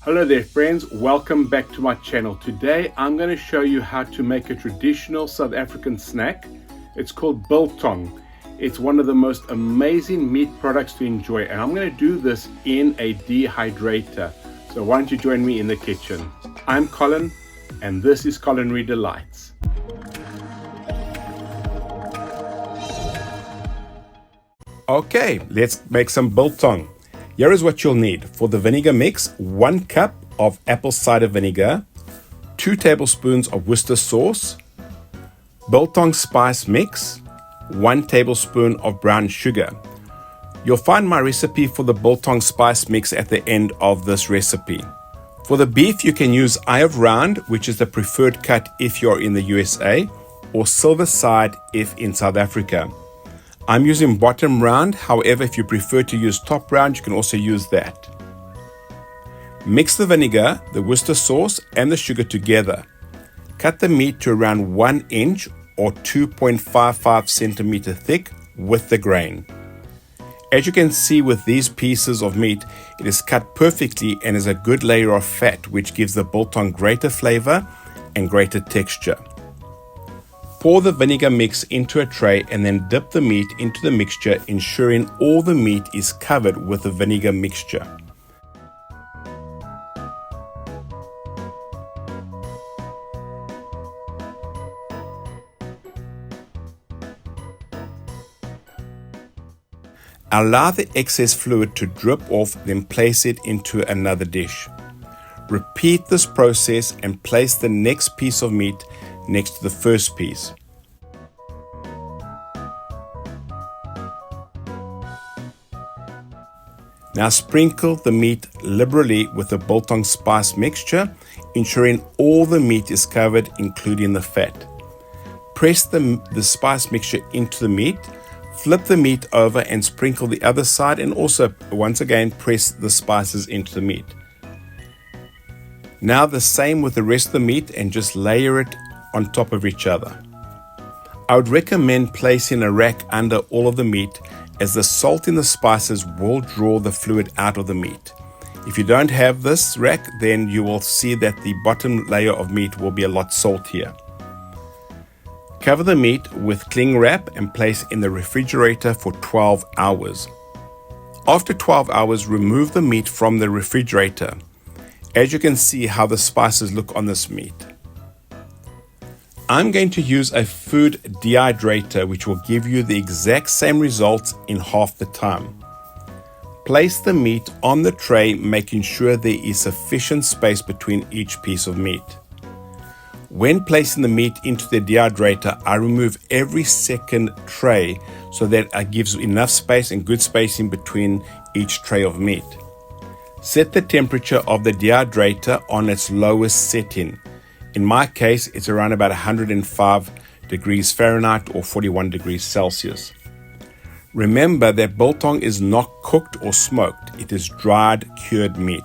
Hello there friends, welcome back to my channel. Today I'm going to show you how to make a traditional South African snack. It's called biltong. It's one of the most amazing meat products to enjoy, and I'm going to do this in a dehydrator. So why don't you join me in the kitchen? I'm Colin and this is Culinary Delights. Okay, let's make some biltong. Here is what you'll need. For the vinegar mix, 1 cup of apple cider vinegar, 2 tablespoons of Worcestershire sauce, biltong spice mix, 1 tablespoon of brown sugar. You'll find my recipe for the biltong spice mix at the end of this recipe. For the beef, you can use eye of round, which is the preferred cut if you're in the USA, or silver side if in South Africa. I'm using bottom round, however, if you prefer to use top round, you can also use that. Mix the vinegar, the Worcestershire sauce, and the sugar together. Cut the meat to around 1 inch or 2.55 centimeter thick with the grain. As you can see with these pieces of meat, it is cut perfectly and is a good layer of fat, which gives the biltong greater flavor and greater texture. Pour the vinegar mix into a tray and then dip the meat into the mixture, ensuring all the meat is covered with the vinegar mixture. Allow the excess fluid to drip off, then place it into another dish. Repeat this process and place the next piece of meat next to the first piece. Now sprinkle the meat liberally with the biltong spice mixture, ensuring all the meat is covered, including the fat. Press the spice mixture into the meat, flip the meat over and sprinkle the other side, and also once again press the spices into the meat. Now the same with the rest of the meat and just layer it on top of each other. I would recommend placing a rack under all of the meat, as the salt in the spices will draw the fluid out of the meat. If you don't have this rack, then you will see that the bottom layer of meat will be a lot saltier. Cover the meat with cling wrap and place in the refrigerator for 12 hours. After 12 hours, remove the meat from the refrigerator. As you can see how the spices look on this meat. I'm going to use a food dehydrator, which will give you the exact same results in half the time. Place the meat on the tray, making sure there is sufficient space between each piece of meat. When placing the meat into the dehydrator, I remove every second tray so that it gives enough space and good spacing between each tray of meat. Set the temperature of the dehydrator on its lowest setting. In my case, it's around about 105 degrees Fahrenheit or 41 degrees Celsius. Remember that biltong is not cooked or smoked, it is dried, cured meat.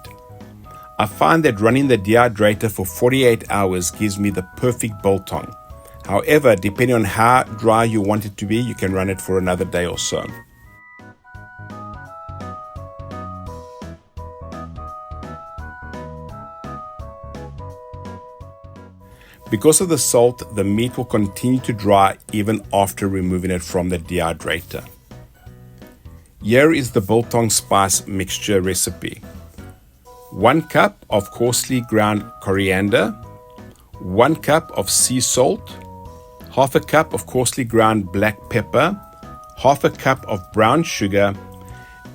I find that running the dehydrator for 48 hours gives me the perfect biltong. However, depending on how dry you want it to be, you can run it for another day or so. Because of the salt, the meat will continue to dry even after removing it from the dehydrator. Here is the biltong spice mixture recipe. 1 cup of coarsely ground coriander, 1 cup of sea salt, half a cup of coarsely ground black pepper, half a cup of brown sugar,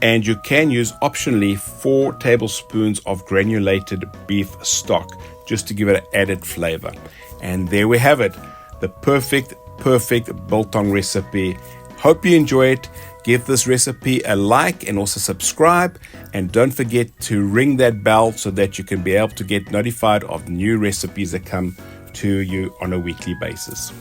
and you can use optionally 4 tablespoons of granulated beef stock just to give it an added flavor. And there we have it, the perfect biltong recipe. Hope you enjoy it. Give this recipe a like and also subscribe, and don't forget to ring that bell so that you can be able to get notified of new recipes that come to you on a weekly basis.